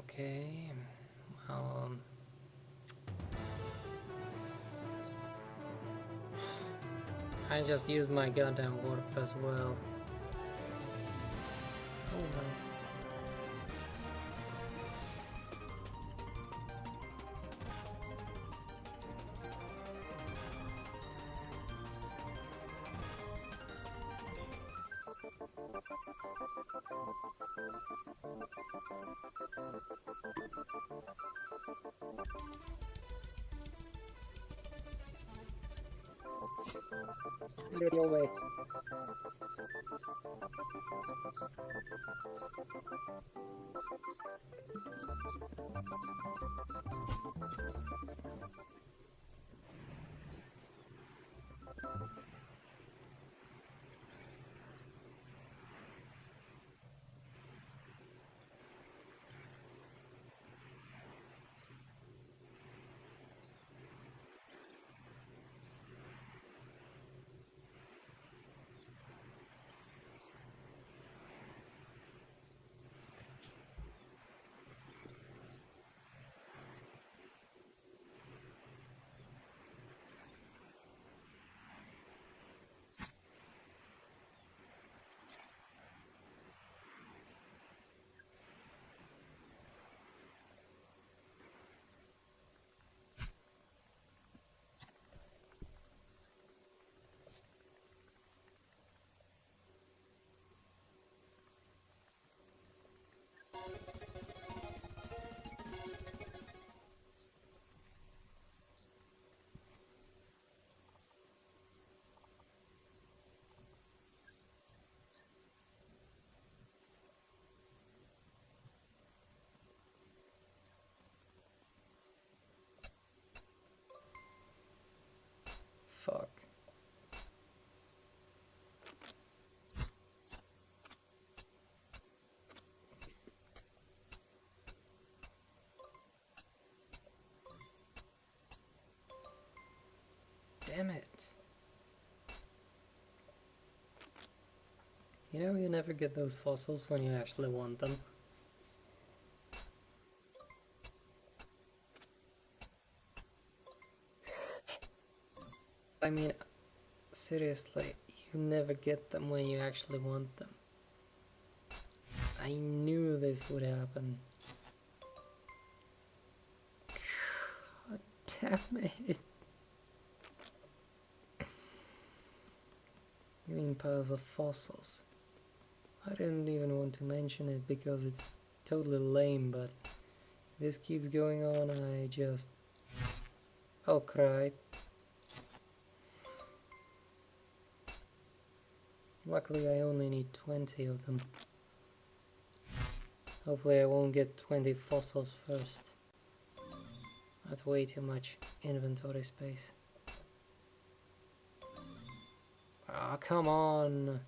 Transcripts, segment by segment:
Okay. Um, I just used my goddamn warp as well. Oh well. Little way. Fuck. Damn it. You know, you never get those fossils when you actually want them. I mean, seriously, you never get them when you actually want them. I knew this would happen. God damn it. You mean piles of fossils? I didn't even want to mention it because it's totally lame, but if this keeps going on, I'll cry. Luckily I only need 20 of them. Hopefully I won't get 20 fossils first. That's way too much inventory space. Ah, come on!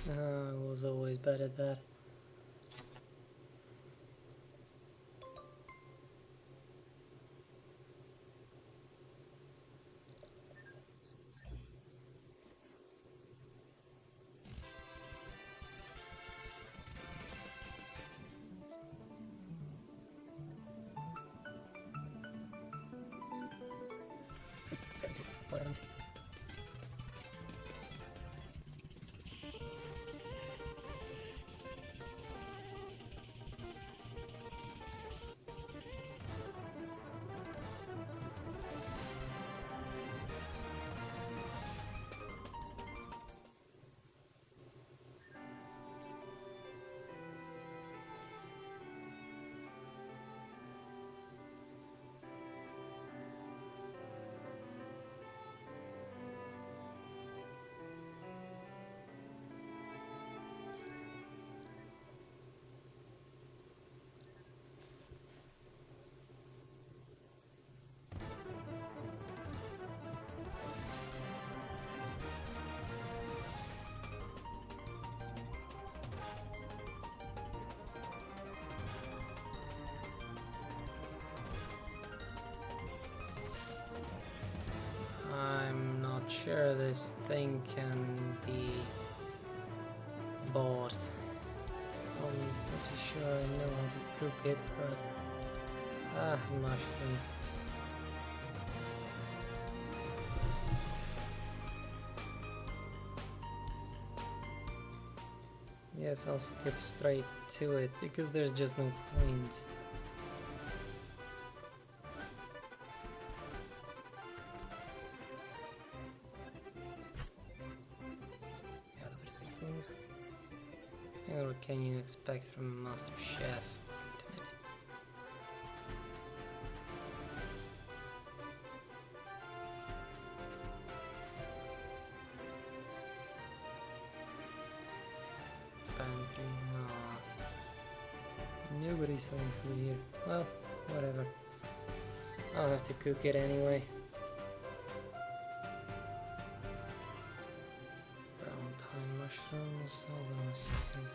I was always bad at that. sure this thing can be bought. I'm pretty sure I know how to cook it, but mushrooms. Yes, I'll skip straight to it because there's just no point. Yeah, those are teaspoons. What can you expect from a master chef? Damn it. Pantry, no. Nobody's selling food here. Well, whatever. I'll have to cook it anyway. Brown pine mushrooms. Hold on a second.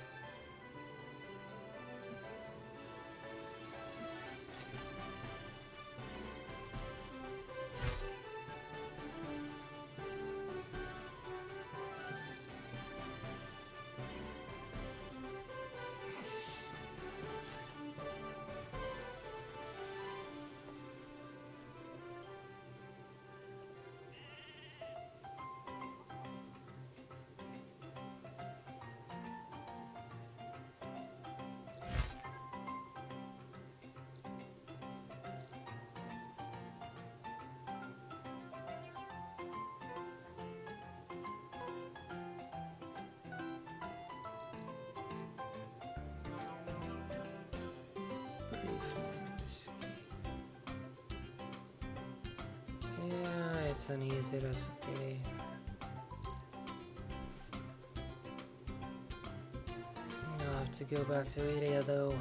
Yeah, it's an easy recipe. I'll have to go back to Iria though.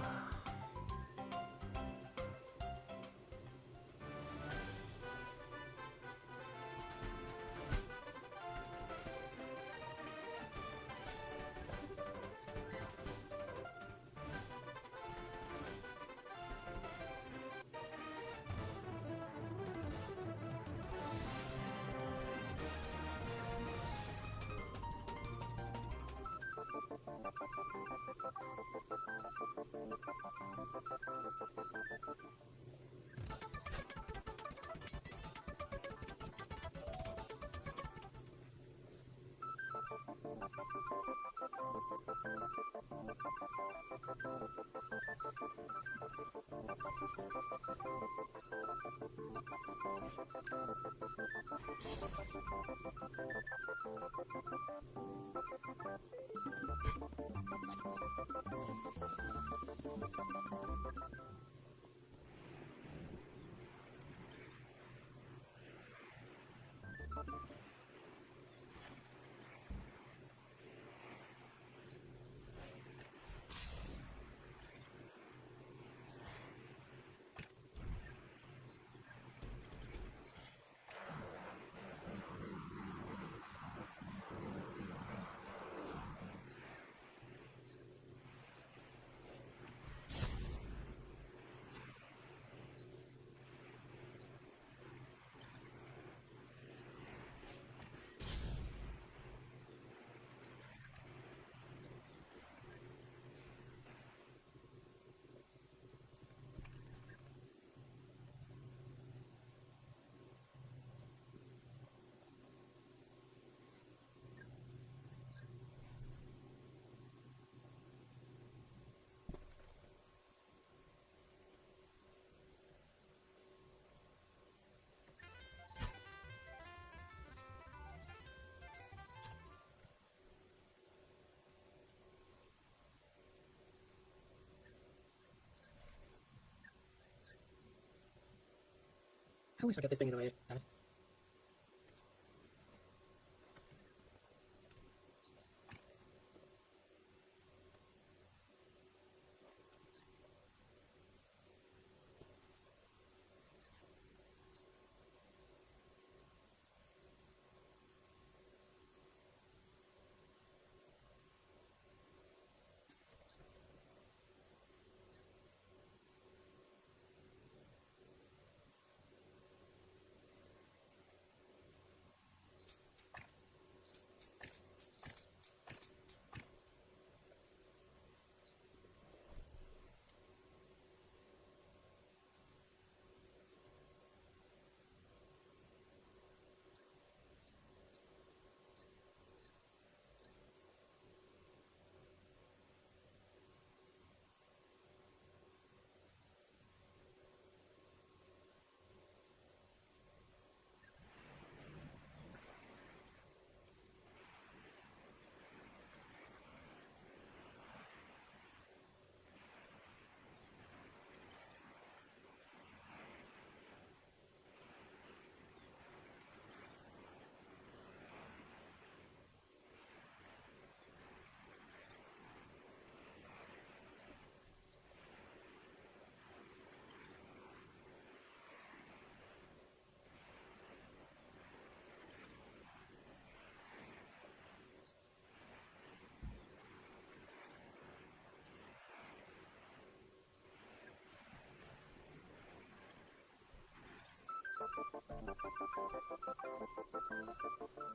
I always forget this thing is over here. Damn it.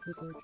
This work.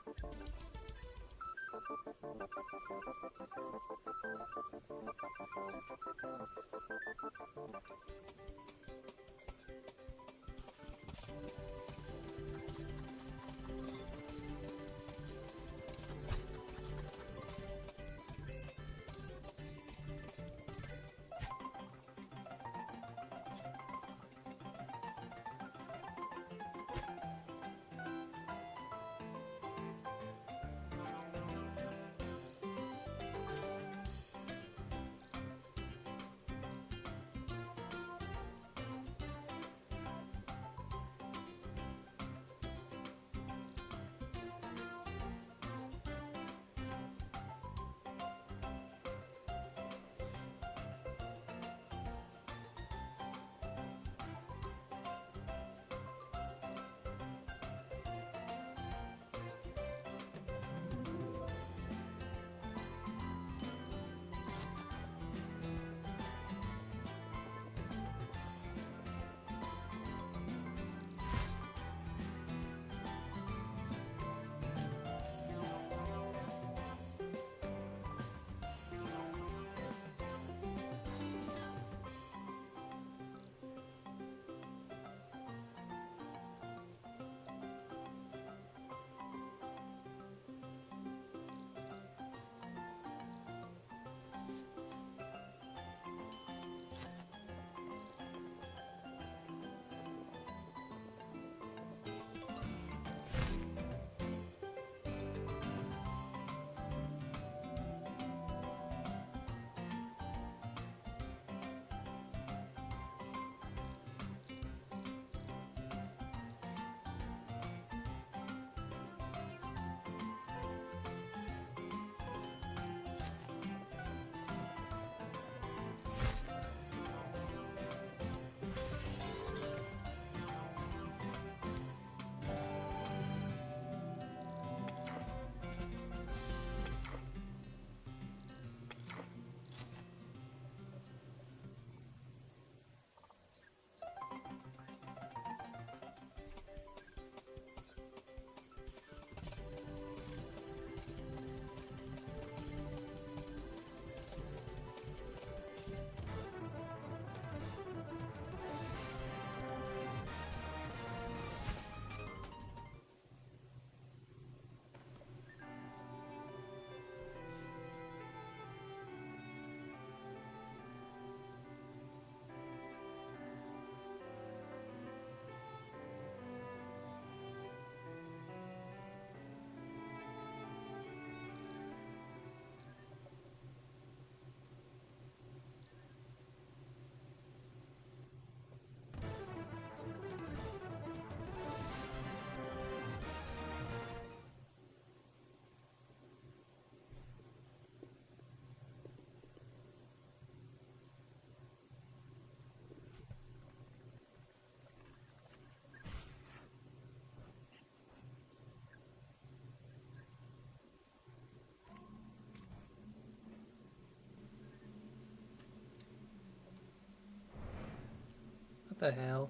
What the hell?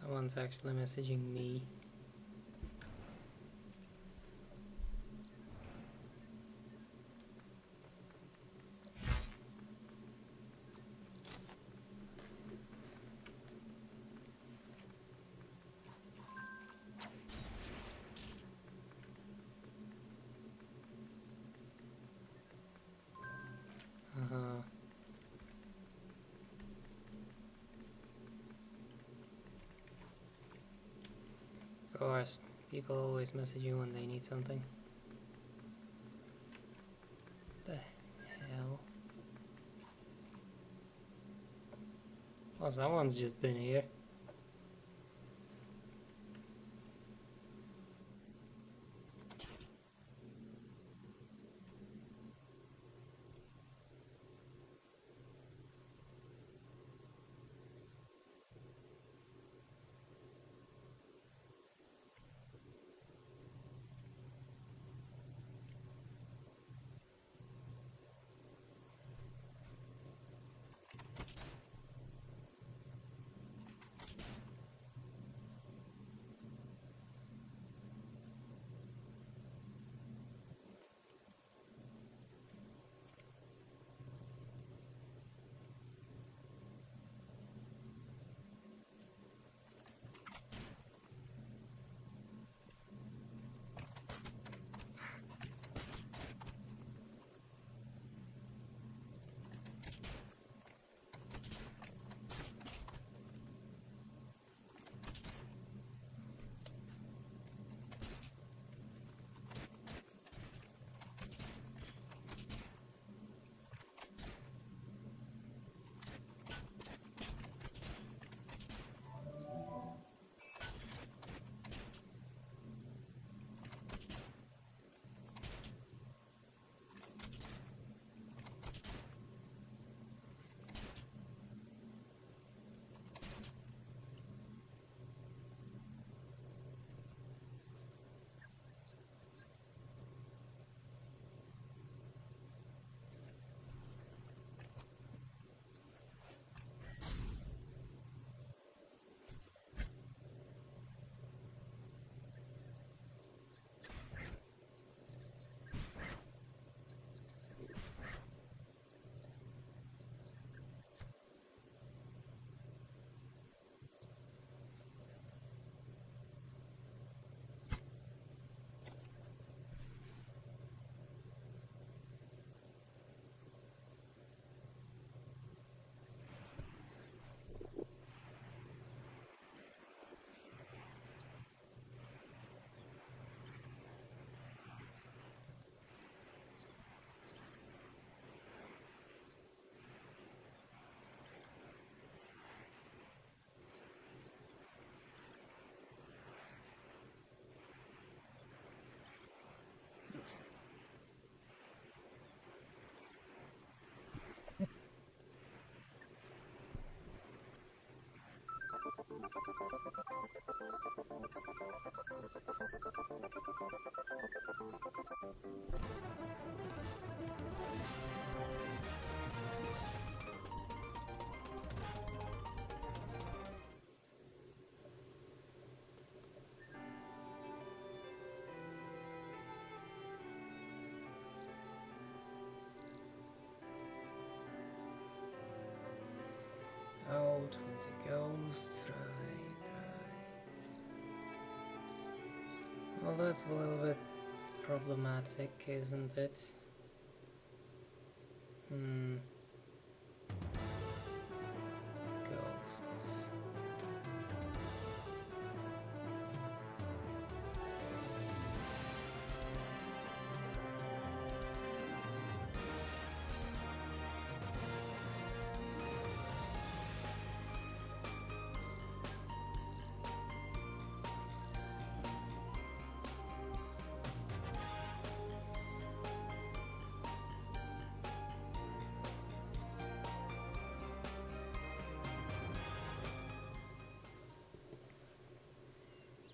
Someone's actually messaging me. Of course, people always message you when they need something. The hell? Oh, someone's just been here. Oh, 20 ghosts, right. Well, that's a little bit problematic, isn't it? Ghosts.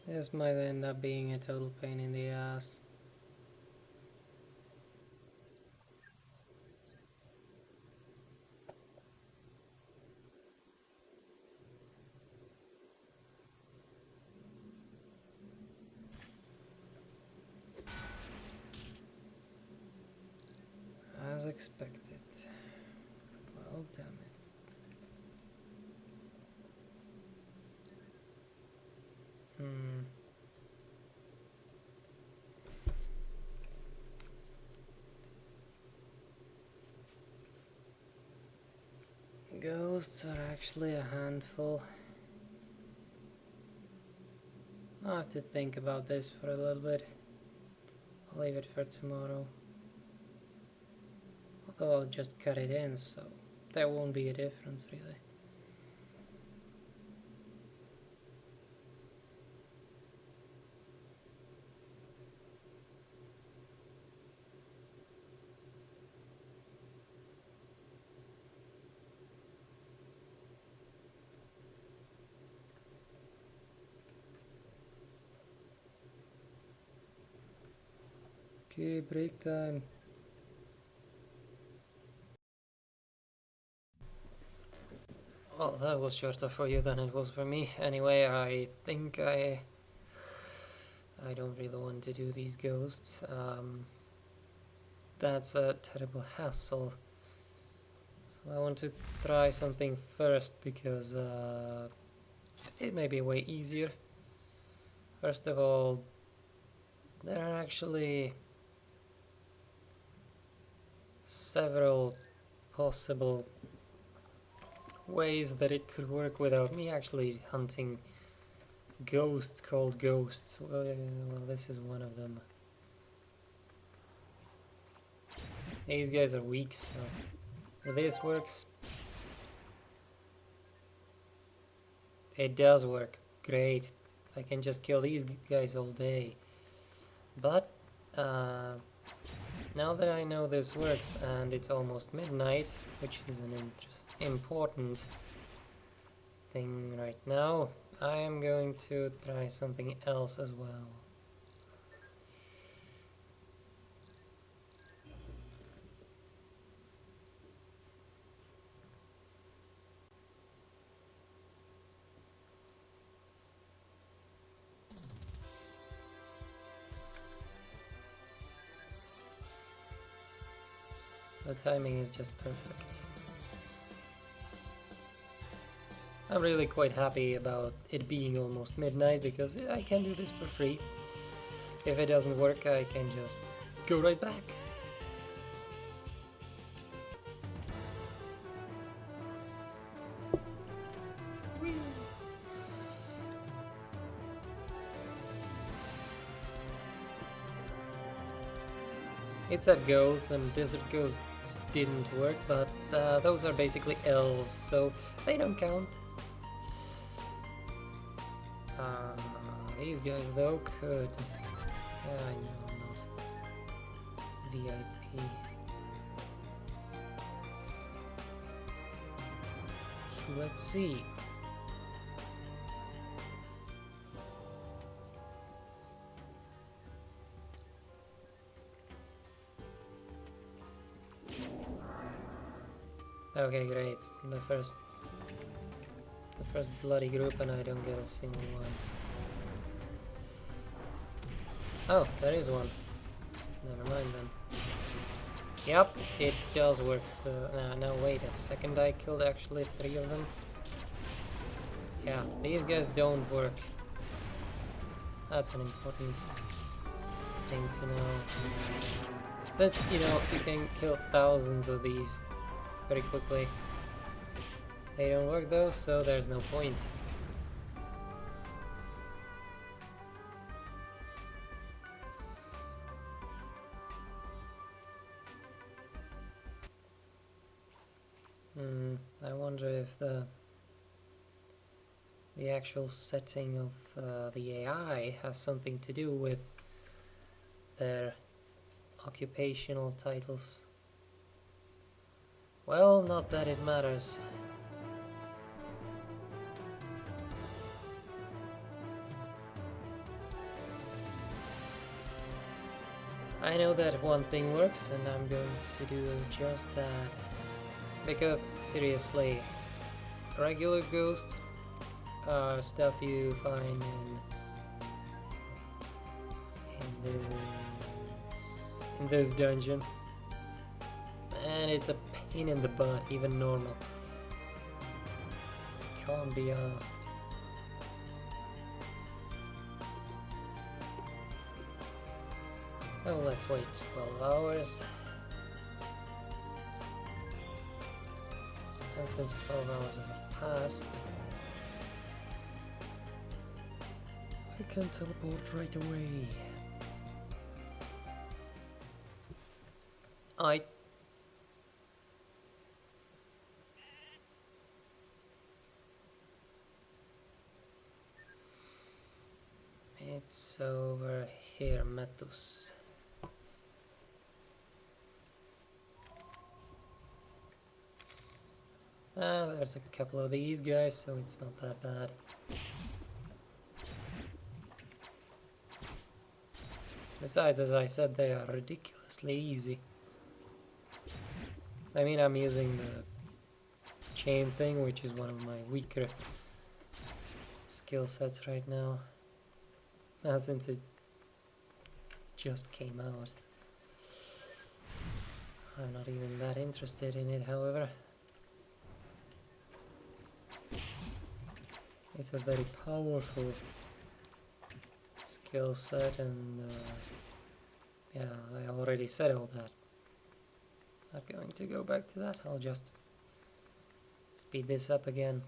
This might end up being a total pain in the ass. As expected. Well, damn it. Ghosts are actually a handful. I'll have to think about this for a little bit. I'll leave it for tomorrow. Although I'll just cut it in, so there won't be a difference really. Okay, break time. Well, that was shorter for you than it was for me. Anyway, I think I don't really want to do these ghosts. That's a terrible hassle. So I want to try something first because it may be way easier. First of all, there are actually several possible ways that it could work without me actually hunting ghosts called ghosts. Well, this is one of them. These guys are weak, so if this works, it does work. Great. I can just kill these guys all day. But now that I know this works and it's almost midnight, which is an important thing right now, I am going to try something else as well. The timing is just perfect. I'm really quite happy about it being almost midnight because I can do this for free. If it doesn't work, I can just go right back. It said ghosts and desert ghosts didn't work, but those are basically elves, so they don't count. These guys though could. I know, not VIP. So let's see. Okay, great. The first bloody group, and I don't get a single one. Oh, there is one. Never mind then. Yep, it does work. So now wait a second. I killed actually 3 of them. Yeah, these guys don't work. That's an important thing to know. But you know, you can kill thousands of these very quickly. They don't work though, so there's no point. I wonder if the actual setting of the AI has something to do with their occupational titles. Well, not that it matters. I know that one thing works, and I'm going to do just that. Because, seriously, regular ghosts are stuff you find in this dungeon. And it's a pain in the butt, even normal. Can't be asked. So let's wait 12 hours. And since 12 hours have passed, I can teleport right away. It's over here, Metus. There's a couple of these guys, so it's not that bad. Besides, as I said, they are ridiculously easy. I mean, I'm using the chain thing, which is one of my weaker skill sets right now. Since it just came out. I'm not even that interested in it, however. It's a very powerful skill set, and yeah, I already said all that. Not going to go back to that. I'll just speed this up again.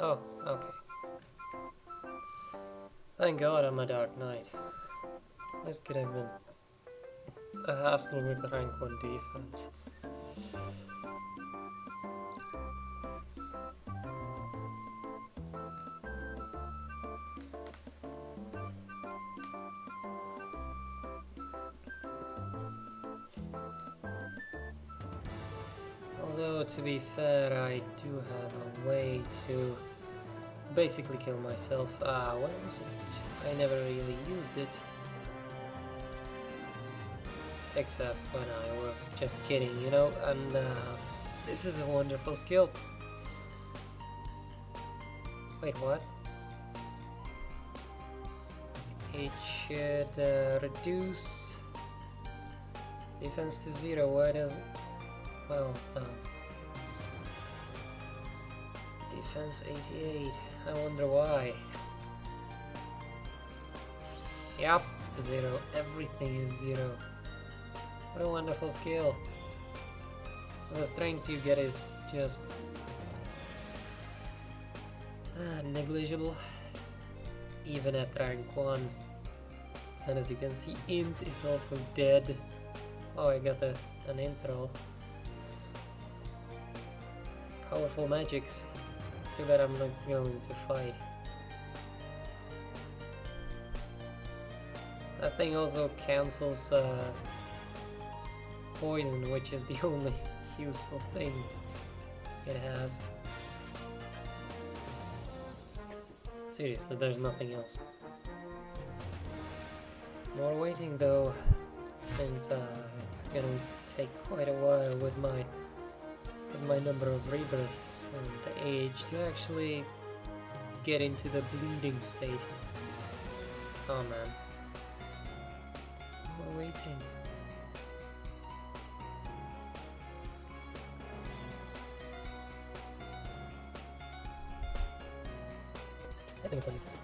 Oh, okay. Thank God I'm a Dark Knight. This could have been a hassle with rank 1 defense. Although, to be fair, I do have a way to basically kill myself. When was it? I never really used it. Except when I was just kidding, you know? And this is a wonderful skill. Wait, what? It should reduce defense to 0. Why doesn't... Well, defense 88. I wonder why. Yep, 0. Everything is 0. What a wonderful skill. The strength you get is just negligible, even at rank 1. And as you can see, int is also dead. Oh, I got an intro. Powerful magics. Too bad I'm not going to fight. That thing also cancels poison, which is the only useful thing it has. Seriously, there's nothing else. More waiting though, since it's gonna take quite a while with my number of rebirths and age to actually get into the bleeding state. Oh man. More waiting. I think it's not useless.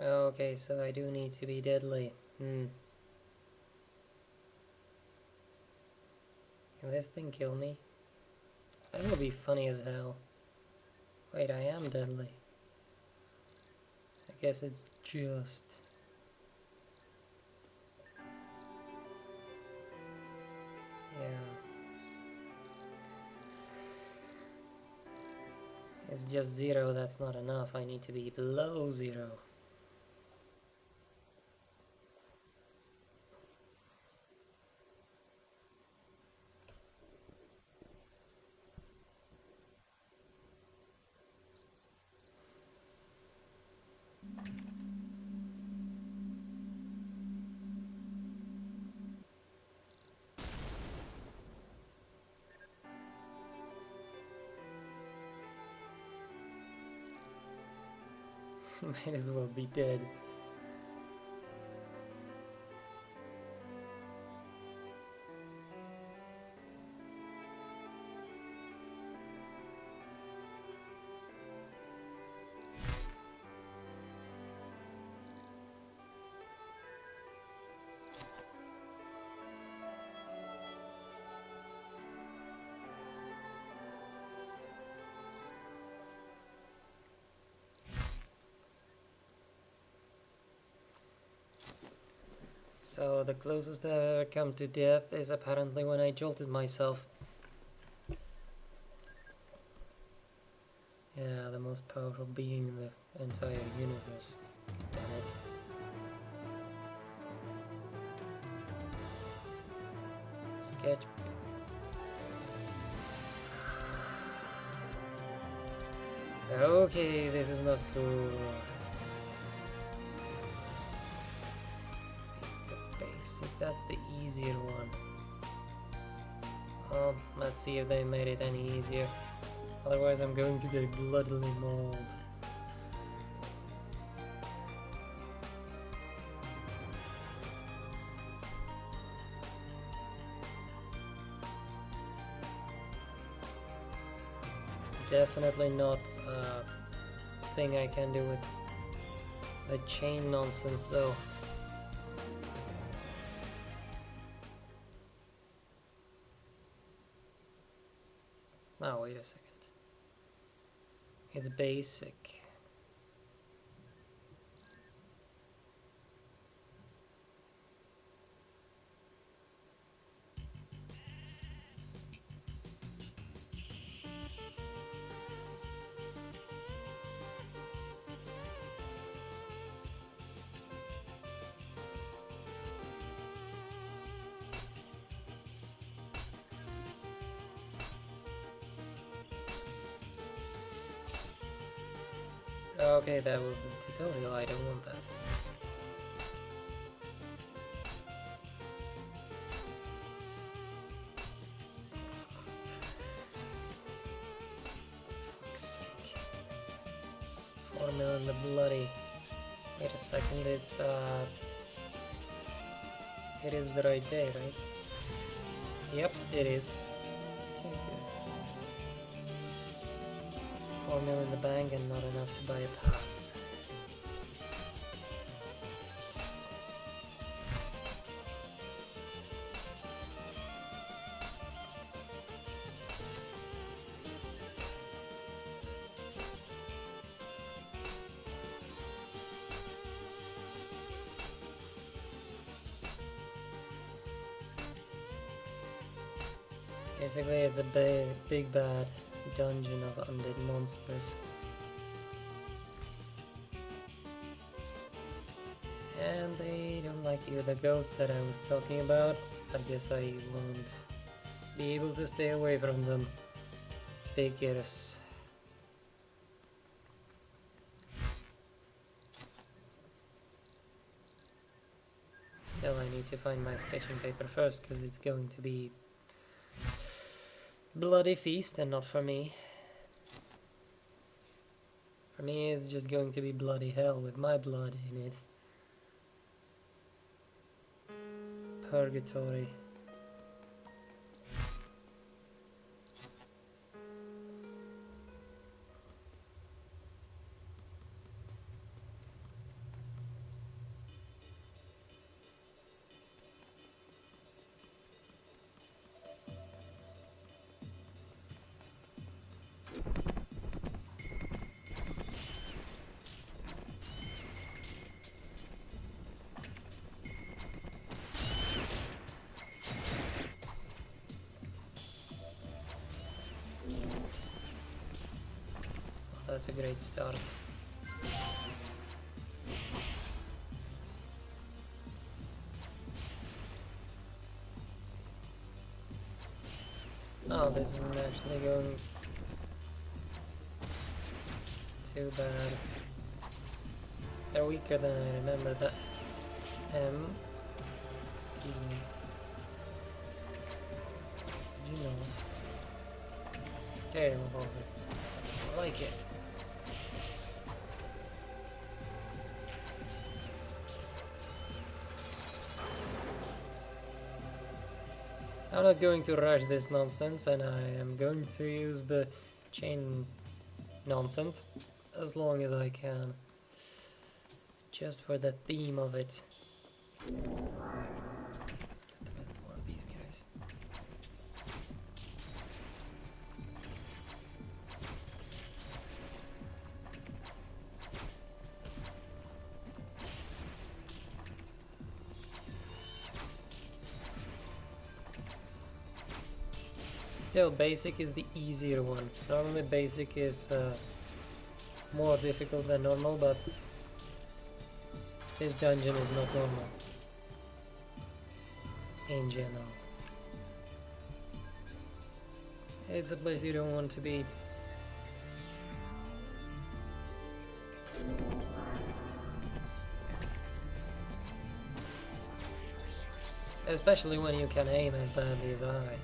Okay, so I do need to be deadly. Can this thing kill me? That would be funny as hell. Wait, I am deadly. I guess it's just... Yeah. It's just 0, that's not enough. I need to be below 0. Might as well be dead. So the closest I've ever come to death is apparently when I jolted myself. Yeah, the most powerful being in the entire universe. Damn it. Sketch. Okay, this is not cool. The basic, that's the easier one. Well, let's see if they made it any easier. Otherwise I'm going to get bloodily mauled. Definitely not a thing I can do with the chain nonsense though. Now wait a second. It's basic. Okay, that was the tutorial, I don't want that. Fuck's sake. 4 million the bloody... Wait a second, it's it is the right day, right? Yep, it is. Okay, good. 4 mil in the bank and not enough to buy a pass. Basically, it's a big bad dungeon of undead monsters. And they don't like you. The ghost that I was talking about, I guess I won't be able to stay away from them. Figures. Still, I need to find my sketching paper first, because it's going to be bloody feast and not for me. For me it's just going to be bloody hell with my blood in it. Purgatory. That's a great start. Oh, this isn't actually going too bad. They're weaker than I remember that. Excuse me. Did you know? Okay, well, I like it. I'm not going to rush this nonsense, and I am going to use the chain nonsense as long as I can, just for the theme of it. Get a bit more of these guys. Still, basic is the easier one. Normally basic is more difficult than normal, but this dungeon is not normal in general. It's a place you don't want to be. Especially when you can aim as badly as I.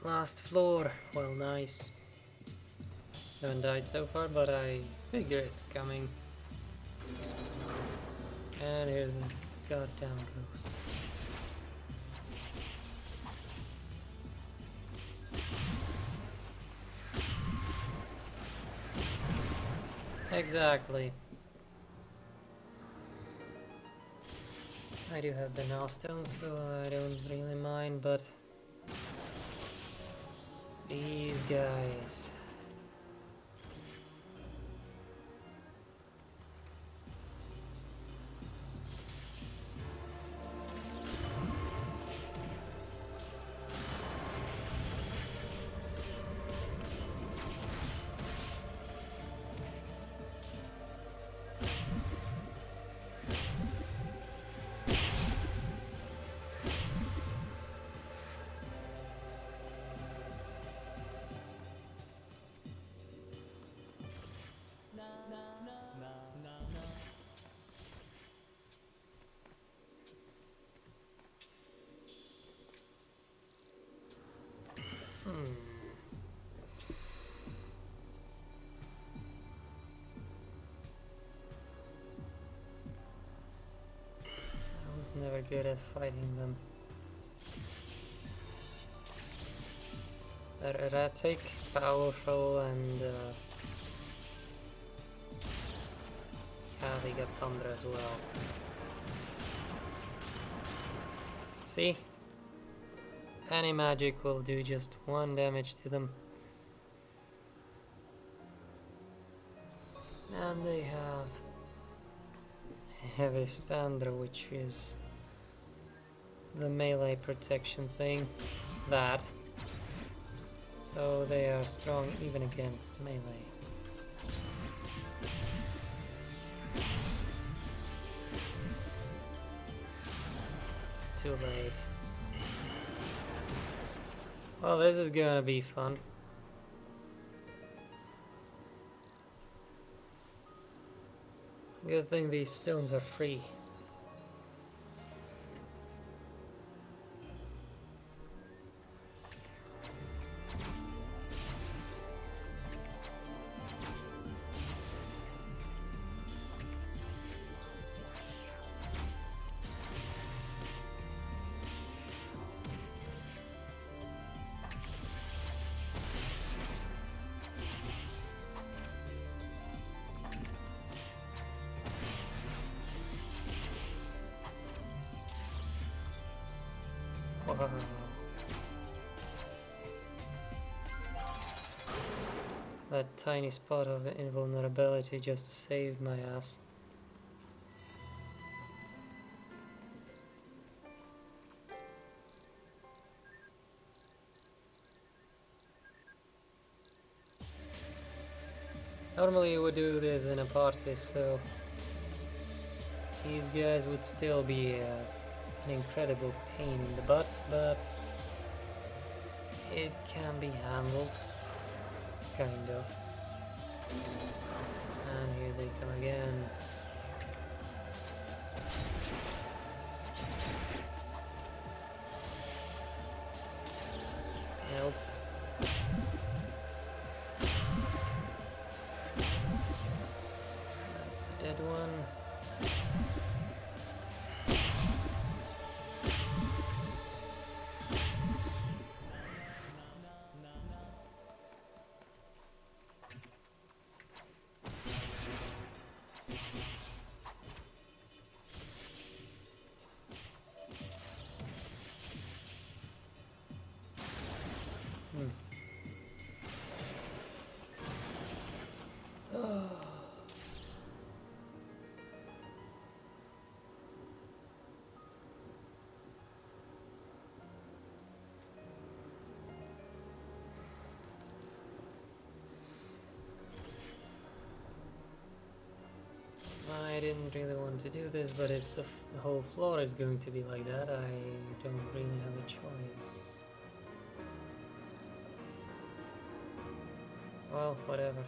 Last floor. Well, nice. Haven't died so far, but I figure it's coming. And here's the goddamn ghost. Exactly. I do have banal stones, so I don't really mind, but these guys. I was never good at fighting them. They're erratic, powerful, and yeah, they get thunder as well. See? Any magic will do just 1 damage to them. And they have heavy stander, which is the melee protection thing. That. So they are strong even against melee. Too late. Well, this is gonna be fun. Good thing these stones are free. Wow. That tiny spot of invulnerability just saved my ass. Normally you would do this in a party, so these guys would still be an incredible pain in the butt, but it can be handled, kind of. And here they come again. Nope. Dead one. I didn't really want to do this, but if the whole floor is going to be like that, I don't really have a choice. Well, whatever.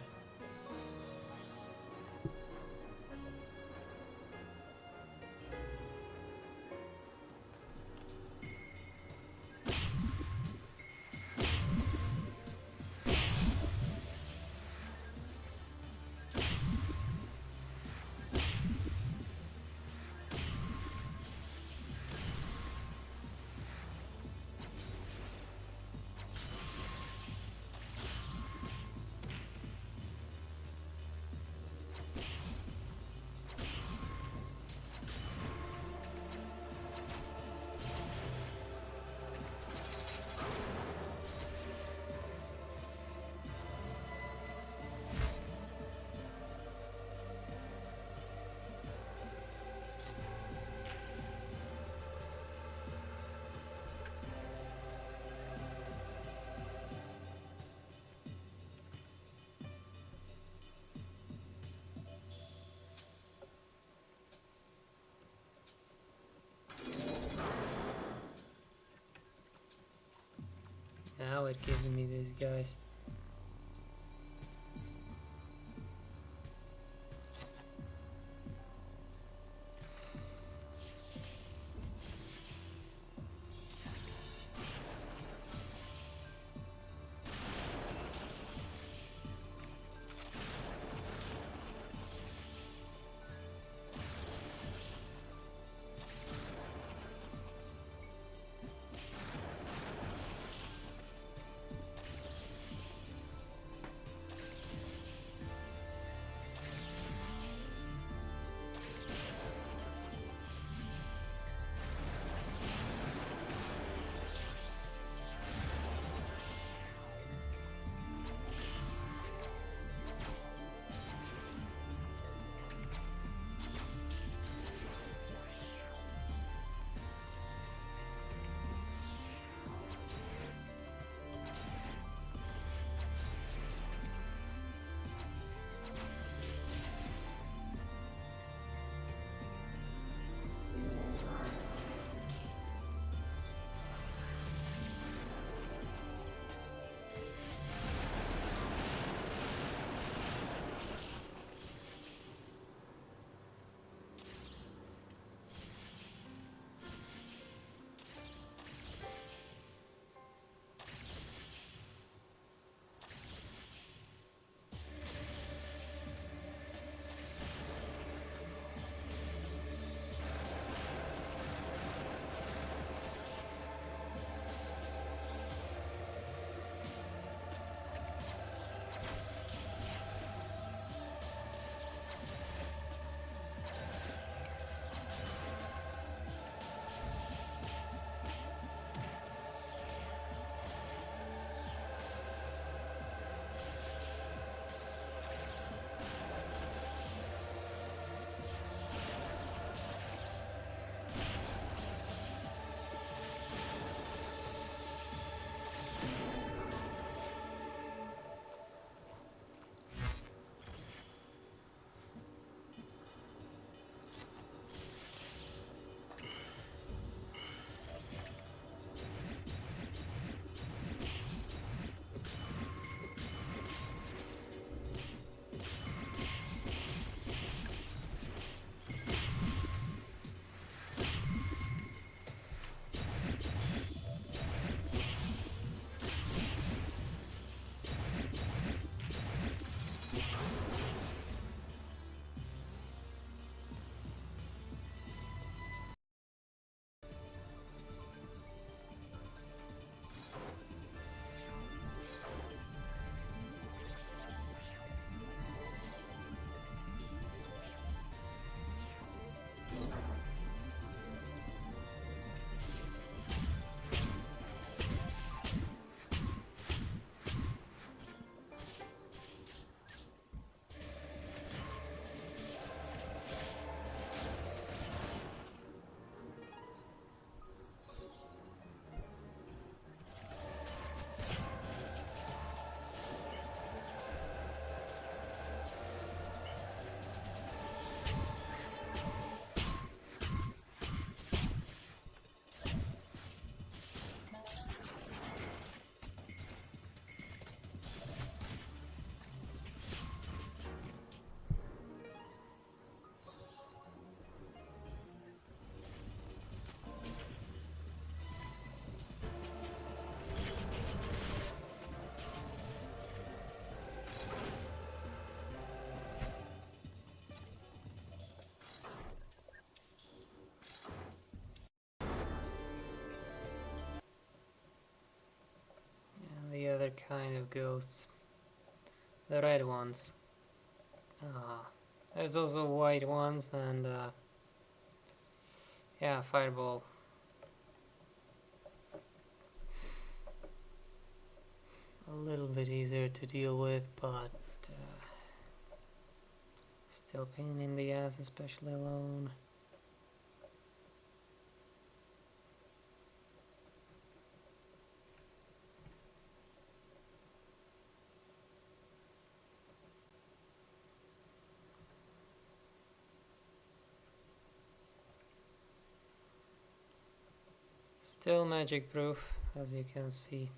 now it gives me these guys. The other kind of ghosts, the red ones. There's also white ones and yeah, fireball. A little bit easier to deal with, but still pain in the ass, especially alone. Still magic proof, as you can see.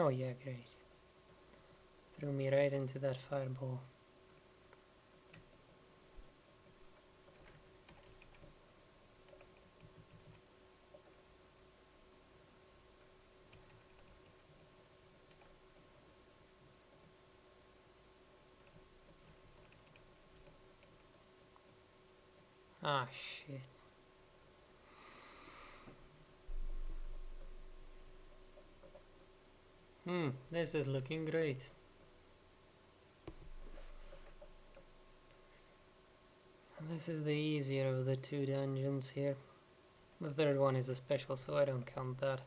Oh yeah, great. Threw me right into that fireball. Ah, shit. This is looking great. This is the easier of the two dungeons here. The third one is a special, so I don't count that.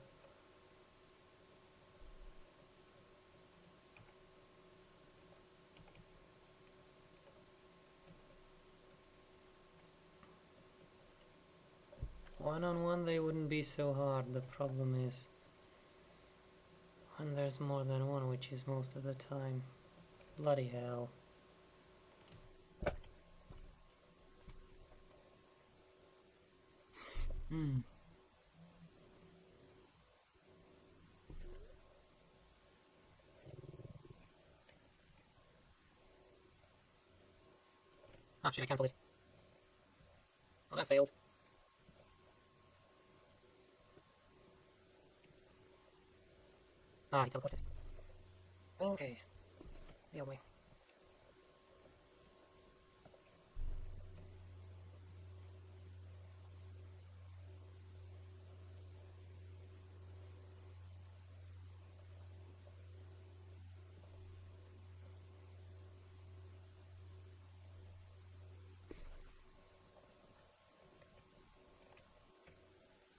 One-on-one they wouldn't be so hard. The problem is when there's more than one, which is most of the time. Bloody hell. Ah, shit, I cancelled it. Oh, that failed. Ah, he teleported. Okay. The other way.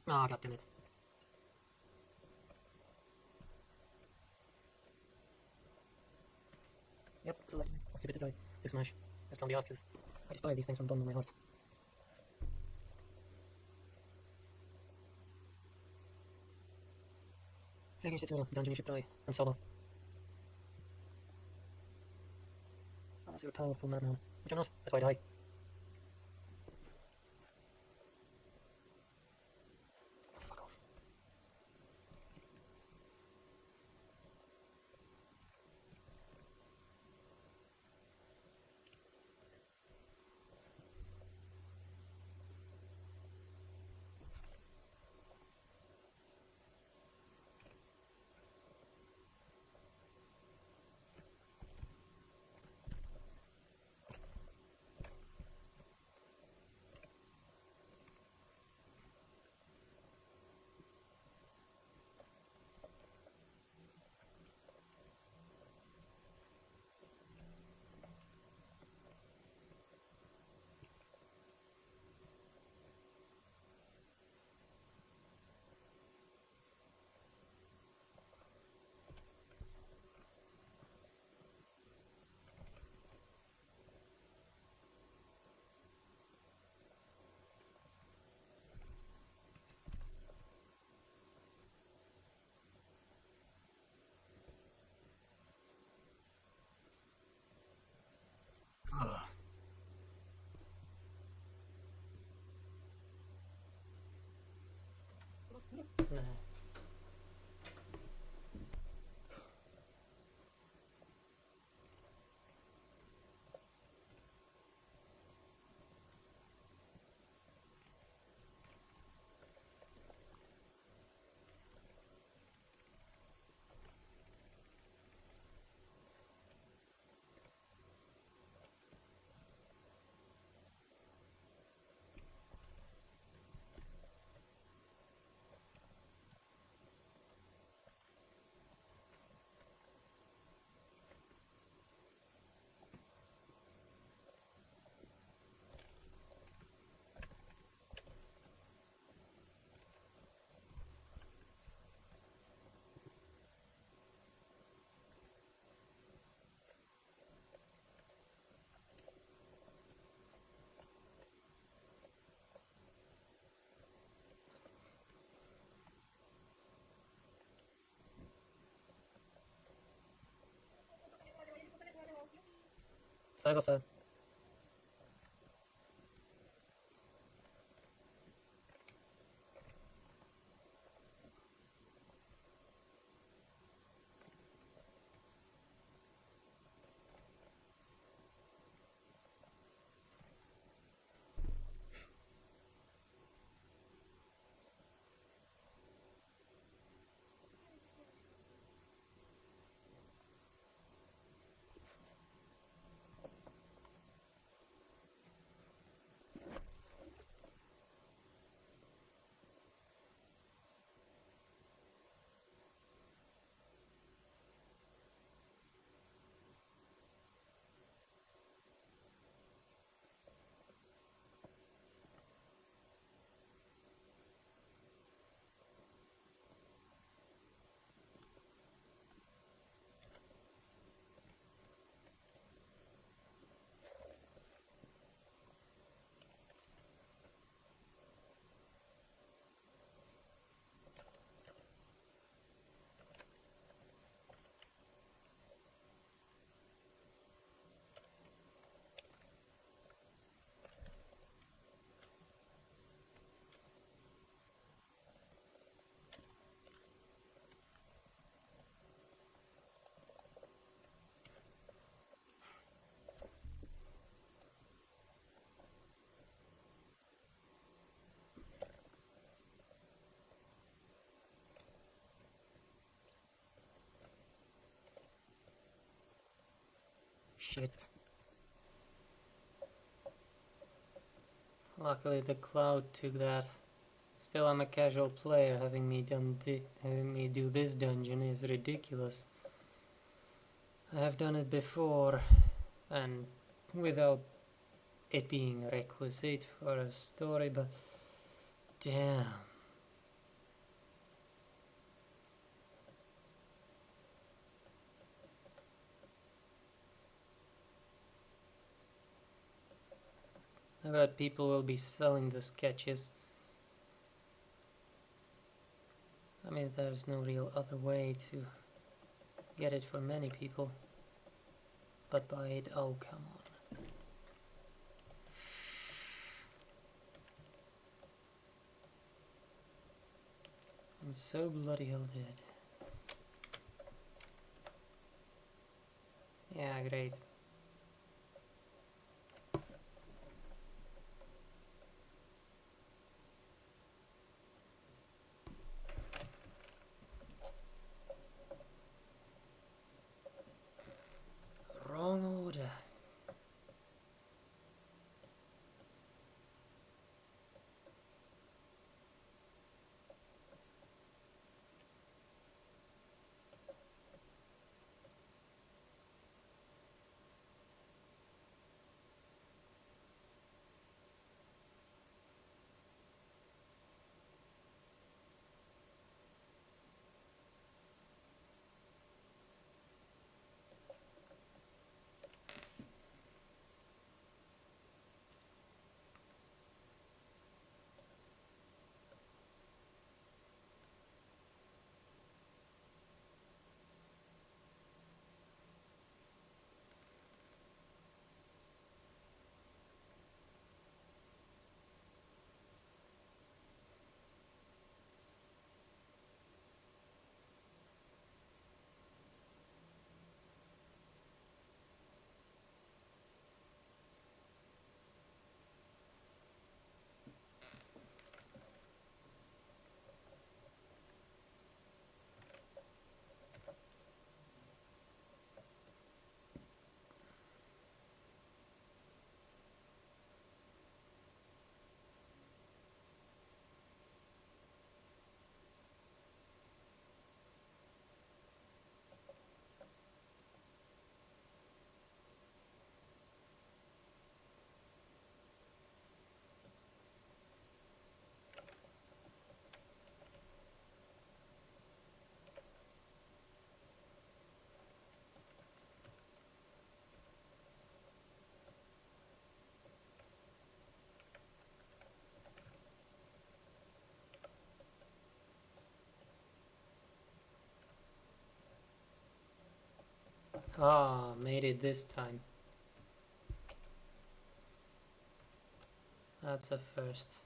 Ah, god damn it. Yep, selected. Stupid to try to smash. Just don't be asked, 'cause I despise these things from the bottom of my heart. Here's it's a dungeon you should try, and solo. Unless you're a powerful madman. Which I'm not, that's why I die. Fuck off. Nah. So as I said, Shit. Luckily the cloud took that. Still, I'm a casual player. Having me do this dungeon is ridiculous. I have done it before, and without it being a requisite for a story, but damn. I bet people will be selling the sketches. I mean, there's no real other way to get it for many people. But buy it, oh come on. I'm so bloody hell dead. Yeah, great. Wrong order. Ah, made it this time. That's a first.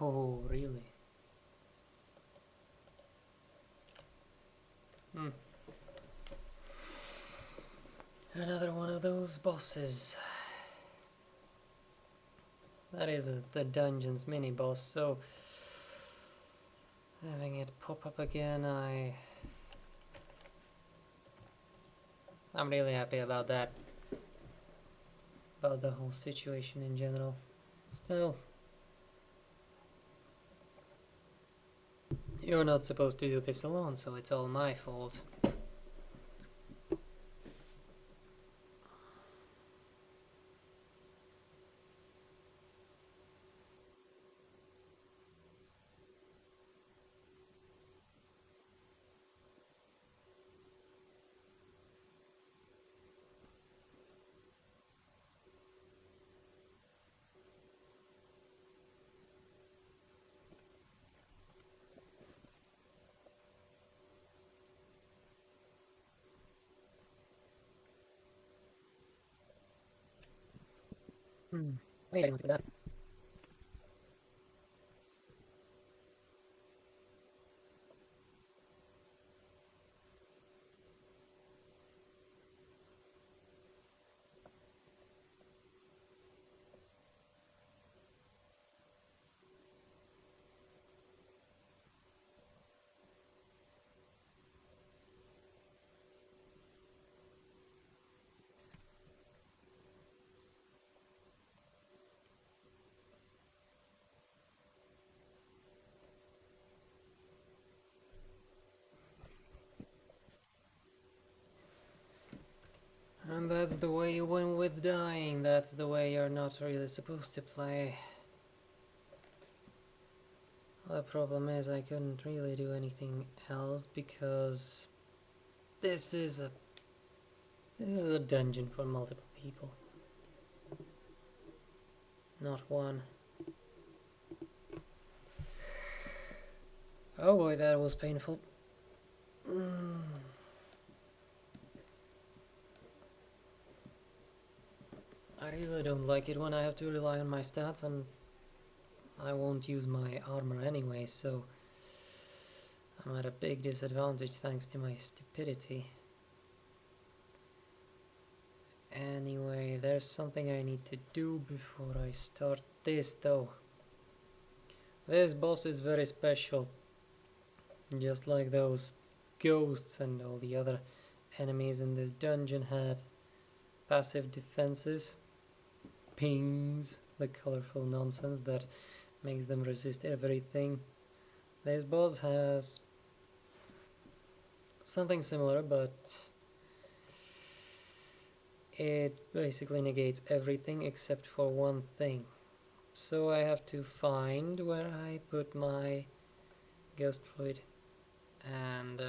Oh, really? Hmm. Another one of those bosses. That is the dungeon's mini boss, so having it pop up again, I'm really happy about that. About the whole situation in general. Still, you're not supposed to do this alone, so it's all my fault. Wait, I didn't want to do that. And that's the way you win with dying. That's the way you're not really supposed to play. The problem is I couldn't really do anything else because this is a dungeon for multiple people, not one. Oh boy, that was painful. I really don't like it when I have to rely on my stats, and I won't use my armor anyway, so I'm at a big disadvantage thanks to my stupidity. Anyway, there's something I need to do before I start this though. This boss is very special, just like those ghosts and all the other enemies in this dungeon had passive defenses, pings, the colorful nonsense that makes them resist everything. This boss has something similar, but it basically negates everything except for one thing. So I have to find where I put my ghost fluid and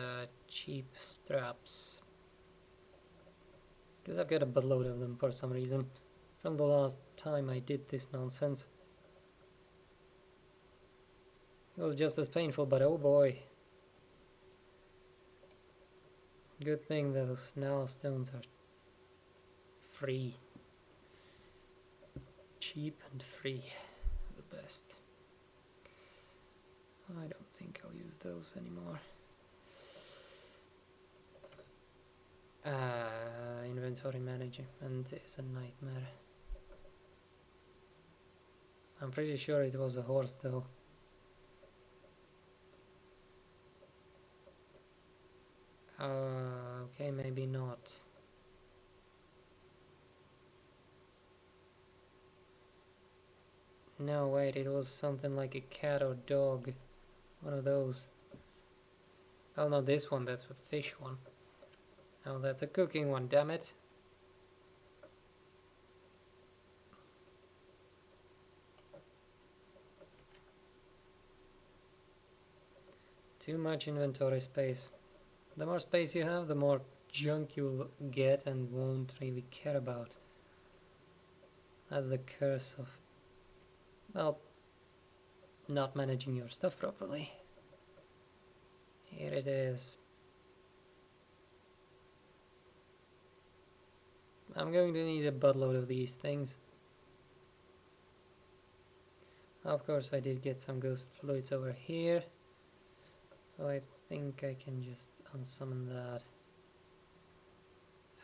cheap straps, because I've got a buttload of them for some reason from the last time I did this nonsense. It was just as painful, but oh boy. Good thing those now stones are free. Cheap and free. The best. I don't think I'll use those anymore. Inventory management is a nightmare. I'm pretty sure it was a horse though. Okay, maybe not. No, wait, it was something like a cat or dog. One of those. Oh no, this one, that's a fish one. Oh, that's a cooking one, damn it. Too much inventory space. The more space you have, the more junk you'll get and won't really care about. That's the curse of, well, not managing your stuff properly. Here it is. I'm going to need a buttload of these things. Of course, I did get some ghost fluids over here, so I think I can just unsummon that.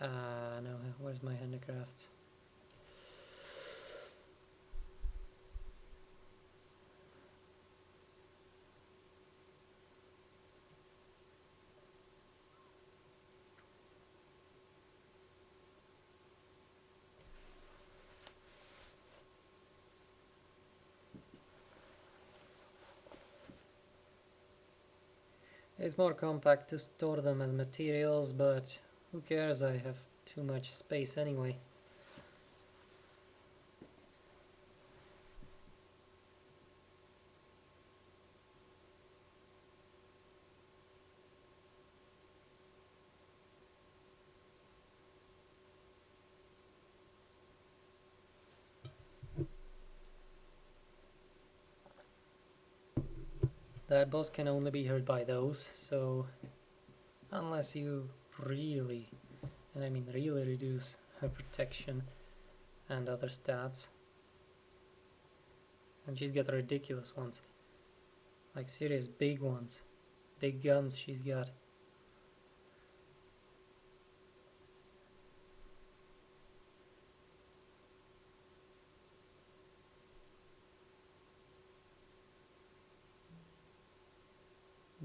No, where's my handicrafts? It's more compact to store them as materials, but who cares, I have too much space anyway. That boss can only be hurt by those, so unless you really, and I mean really reduce her protection and other stats, And she's got ridiculous ones. Like serious big ones. Big guns she's got.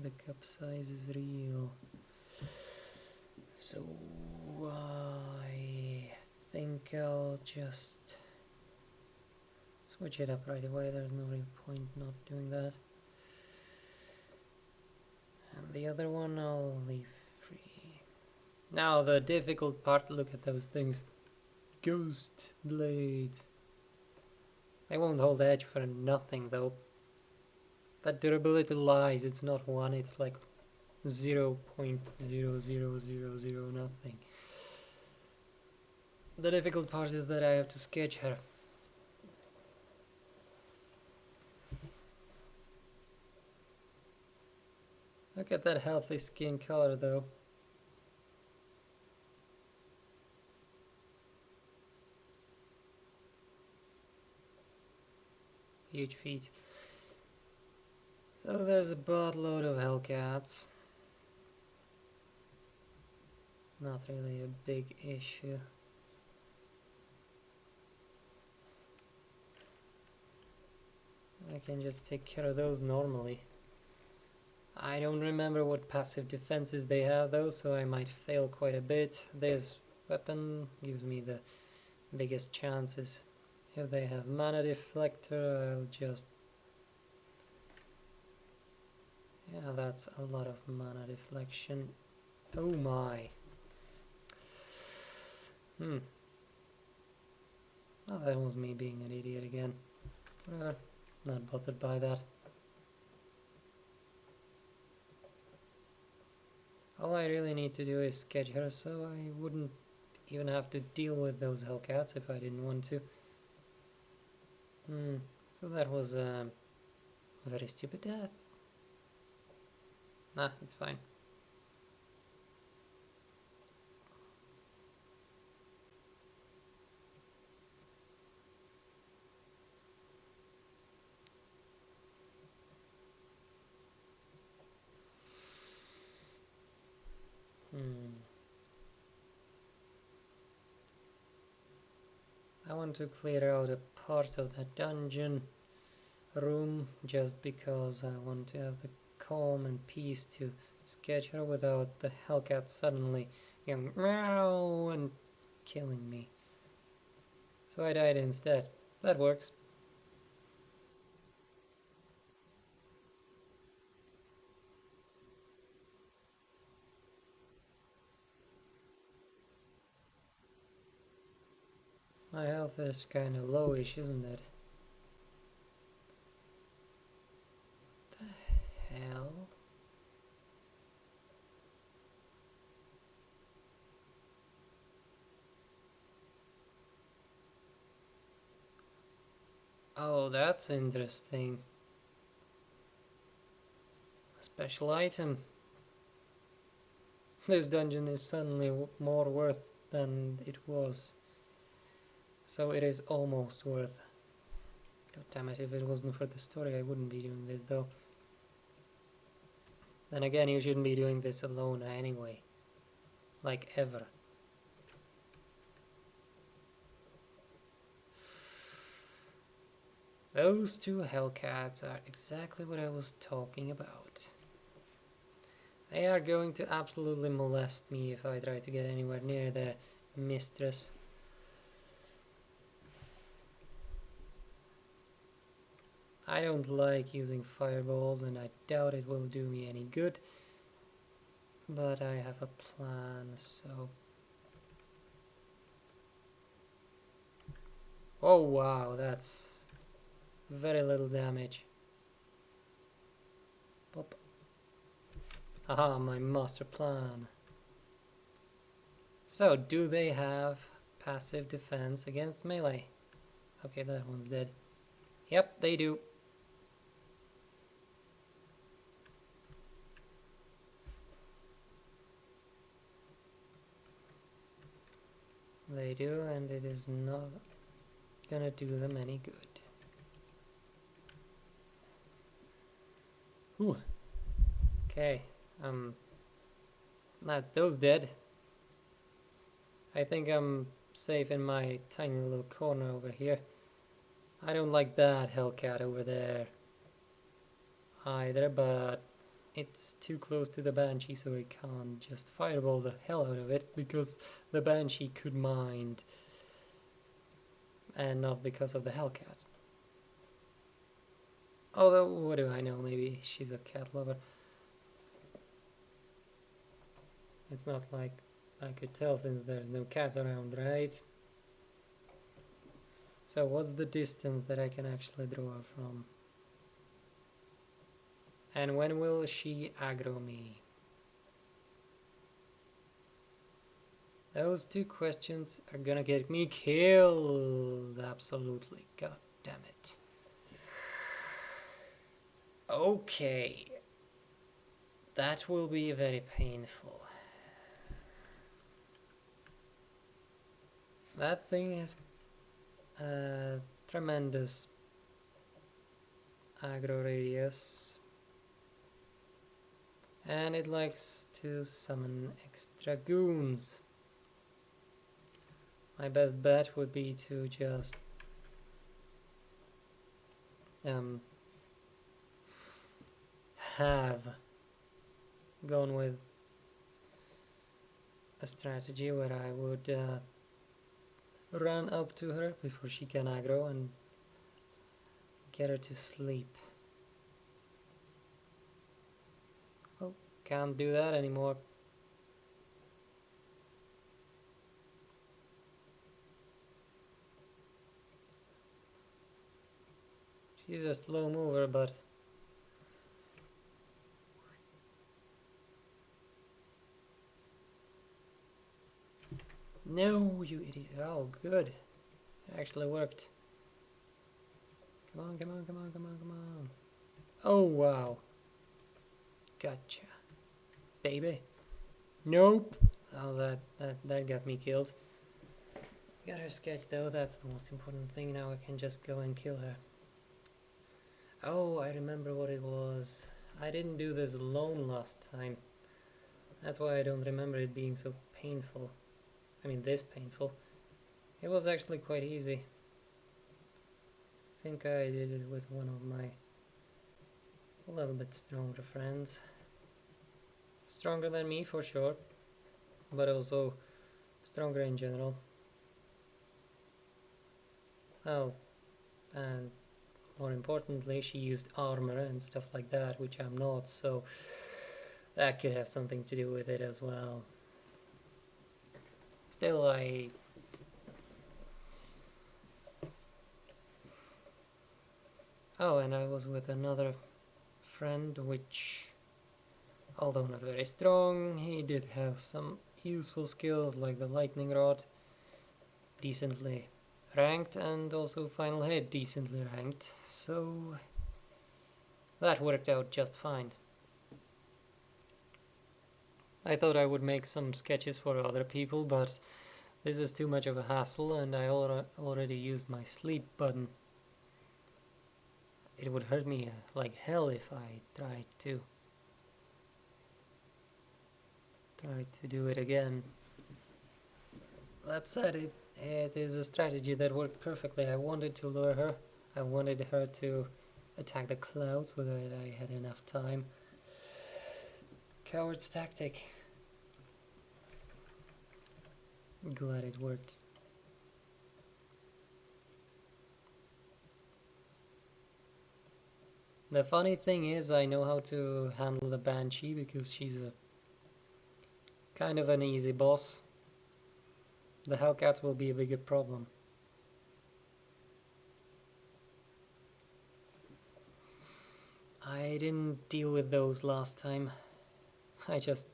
The cup size is real. So I think I'll just switch it up right away. There's no real point not doing that. And the other one I'll leave free. Now the difficult part, look at those things. Ghost blades. They won't hold edge for nothing though. That durability lies, it's not 1, it's like 0.0000 nothing. The difficult part is that I have to sketch her. Look at that healthy skin color though. Huge feet. So there's a buttload of Hellcats. Not really a big issue. I can just take care of those normally. I don't remember what passive defenses they have though, so I might fail quite a bit. This weapon gives me the biggest chances. If they have mana deflector, I'll just... Yeah, that's a lot of mana deflection. Oh my. Oh, that was me being an idiot again. Whatever, not bothered by that. All I really need to do is sketch her so I wouldn't even have to deal with those Hellcats if I didn't want to. So that was a very stupid death. Nah, it's fine. I want to clear out a part of the dungeon room just because I want to have the calm and peace to sketch her without the Hellcat suddenly going meow and killing me. So I died instead. That works. My health is kinda lowish, isn't it? The hell? Oh, that's interesting. A special item. This dungeon is suddenly more worth than it was. So it is almost worth. God damn it, if it wasn't for the story I wouldn't be doing this though. Then again, you shouldn't be doing this alone anyway. Like ever. Those two Hellcats are exactly what I was talking about. They are going to absolutely molest me if I try to get anywhere near their mistress. I don't like using fireballs and I doubt it will do me any good. But I have a plan, so... Oh wow, that's very little damage. Pop. Aha, my master plan. So, do they have passive defense against melee? Okay, that one's dead. Yep, they do. They do, and it is not gonna do them any good. Whew. Okay, that's those dead. I think I'm safe in my tiny little corner over here. I don't like that Hellcat over there either, but it's too close to the Banshee, so I can't just fireball the hell out of it, because the Banshee could mind, and not because of the Hellcat. Although, what do I know, maybe she's a cat lover. It's not like I could tell since there's no cats around, right? So what's the distance that I can actually draw her from? And when will she aggro me? Those two questions are gonna get me killed. Absolutely. God damn it. Okay. That will be very painful. That thing has a tremendous aggro radius. And it likes to summon extra goons. My best bet would be to just have gone with a strategy where I would run up to her before she can aggro and get her to sleep. Oh, can't do that anymore. She's a slow mover, but no, you idiot. Oh, good. It actually worked. Come on, come on, come on, come on, come on. Oh, wow. Gotcha. Baby. Nope. Oh, that got me killed. Got her sketch though, that's the most important thing. Now I can just go and kill her. Oh, I remember what it was. I didn't do this alone last time. That's why I don't remember it being so painful. I mean, this painful. It was actually quite easy. I think I did it with one of my a little bit stronger friends. Stronger than me for sure, but also stronger in general. Oh, and more importantly, she used armor and stuff like that, which I'm not, so that could have something to do with it as well. Still, Oh, and I was with another friend, which, although not very strong, he did have some useful skills like the lightning rod, decently ranked, and also final hit decently ranked, so that worked out just fine. I thought I would make some sketches for other people, but this is too much of a hassle, and I already used my sleep button. It would hurt me like hell if I tried to do it again. That said, it is a strategy that worked perfectly. I wanted to lure her. I wanted her to attack the clouds so that I had enough time. Coward's tactic. Glad it worked. The funny thing is, I know how to handle the Banshee because she's a kind of an easy boss. The Hellcats will be a bigger problem. I didn't deal with those last time. I just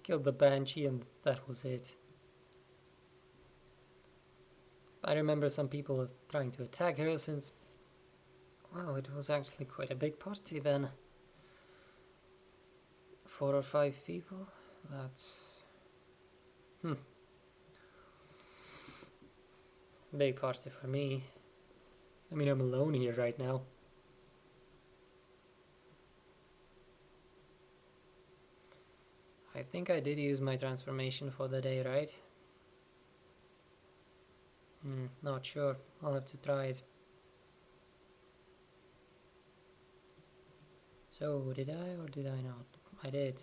killed the Banshee and that was it. I remember some people trying to attack her since... Wow, it was actually quite a big party then. 4 or 5 people? That's... Big party for me. I mean, I'm alone here right now. I think I did use my transformation for the day, right? Not sure. I'll have to try it. So, did I or did I not? I did.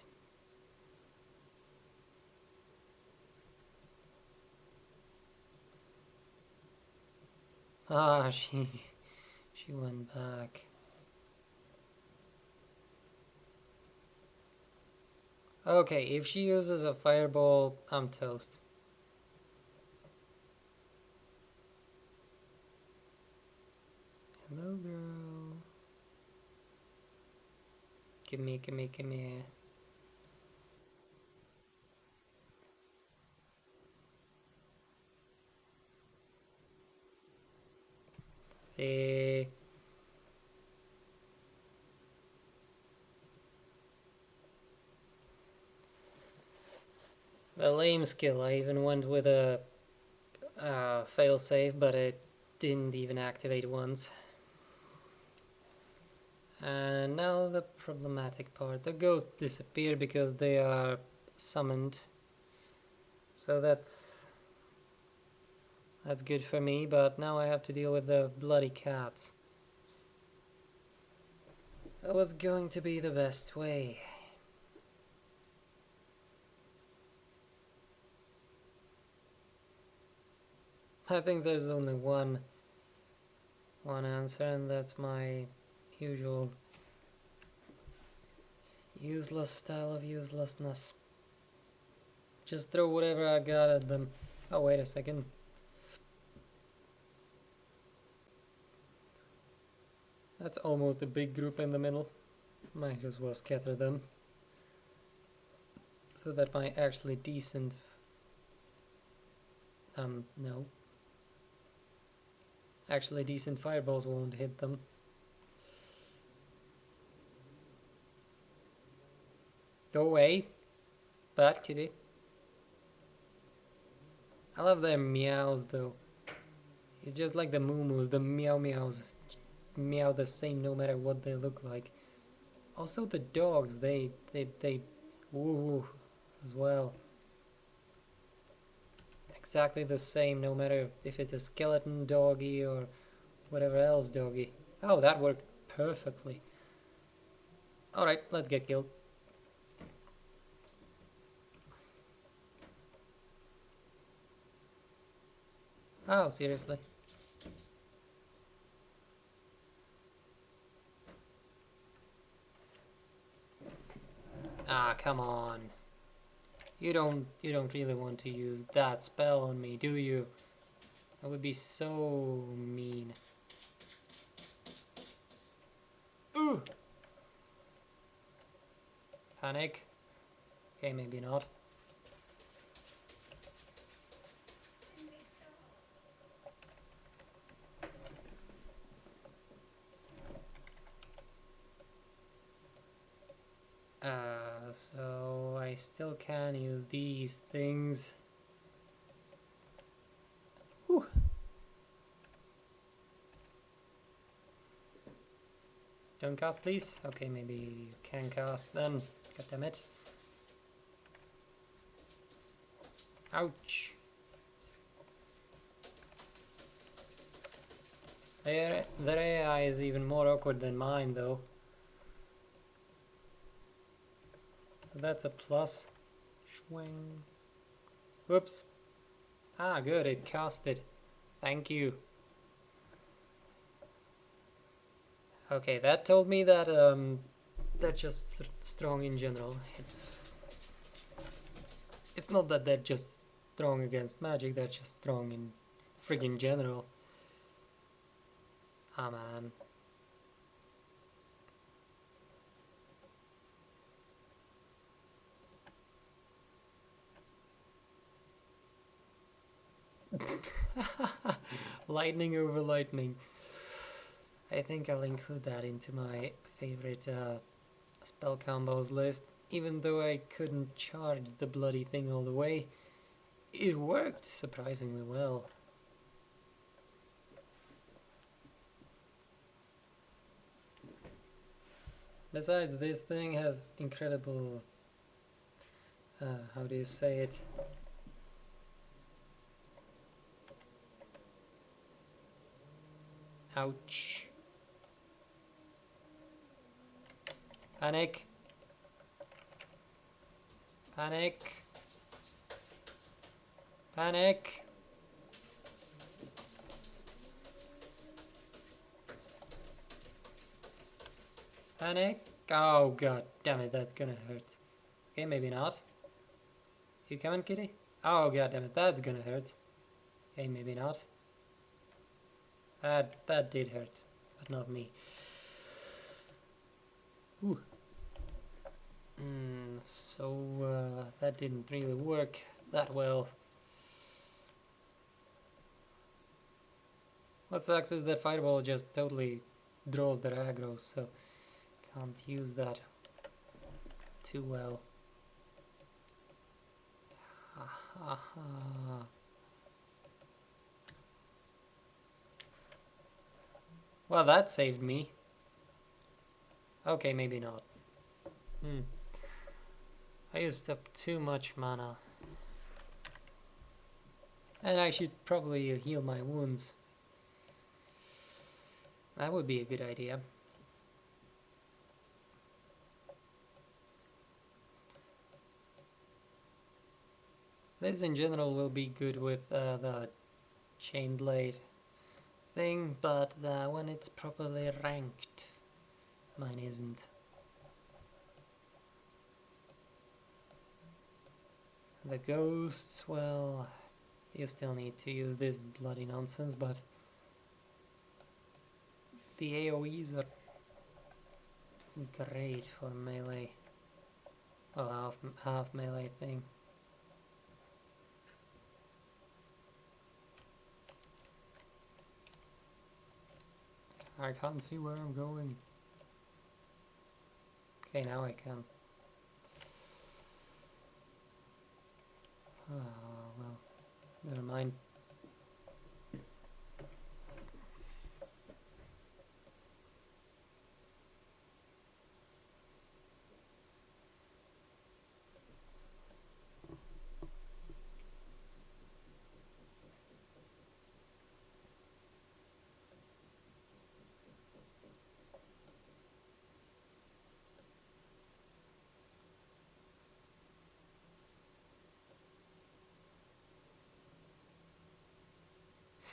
Ah, she went back. Okay, if she uses a fireball, I'm toast. Hello, girl. Gimme. See. The lame skill. I even went with a failsafe, but it didn't even activate once. And now the problematic part. The ghosts disappear because they are summoned. So that's good for me, but now I have to deal with the bloody cats. So what's going to be the best way? I think there's only one answer, and that's my usual useless style of uselessness. Just throw whatever I got at them. Oh, wait a second. That's almost a big group in the middle. Might as well scatter them. So that my actually decent... no. Actually decent fireballs won't hit them. Go away. Bad kitty. I love their meows though. It's just like the moo-moos, the meows meow the same no matter what they look like. Also the dogs, they woo as well. Exactly the same no matter if it's a skeleton doggy or whatever else doggy. Oh, that worked perfectly. Alright, let's get killed. Oh, seriously? Ah, come on. You don't really want to use that spell on me, do you? That would be so mean. Ooh! Panic. Okay, maybe not. So I still can use these things. Whew. Don't cast, please. Okay, maybe you can cast then. God damn it. Ouch. Their AI is even more awkward than mine, though. That's a plus. Swing. Whoops. Ah, good, it casted. Thank you. Okay, that told me that they're just strong in general. It's not that they're just strong against magic, they're just strong in friggin' general. Ah, man. Lightning over lightning. I think I'll include that into my favorite spell combos list. Even though I couldn't charge the bloody thing all the way, it worked surprisingly well. Besides, this thing has incredible How do you say it? Ouch. Panic. Panic. Panic. Panic. Oh god damn it, that's gonna hurt. Okay, maybe not. You coming, kitty? Oh god damn it, that's gonna hurt. Okay, maybe not. That did hurt, but not me. Ooh. So that didn't really work that well. What sucks is that Fireball just totally draws their aggro, so can't use that too well. Well, that saved me. Okay, maybe not. I used up too much mana. And I should probably heal my wounds. That would be a good idea. This in general will be good with the chain blade thing, but when it's properly ranked, mine isn't. The ghosts, well, you still need to use this bloody nonsense, but the AoEs are great for melee. Oh, half melee thing. I can't see where I'm going. Okay, now I can. Oh, well, never mind.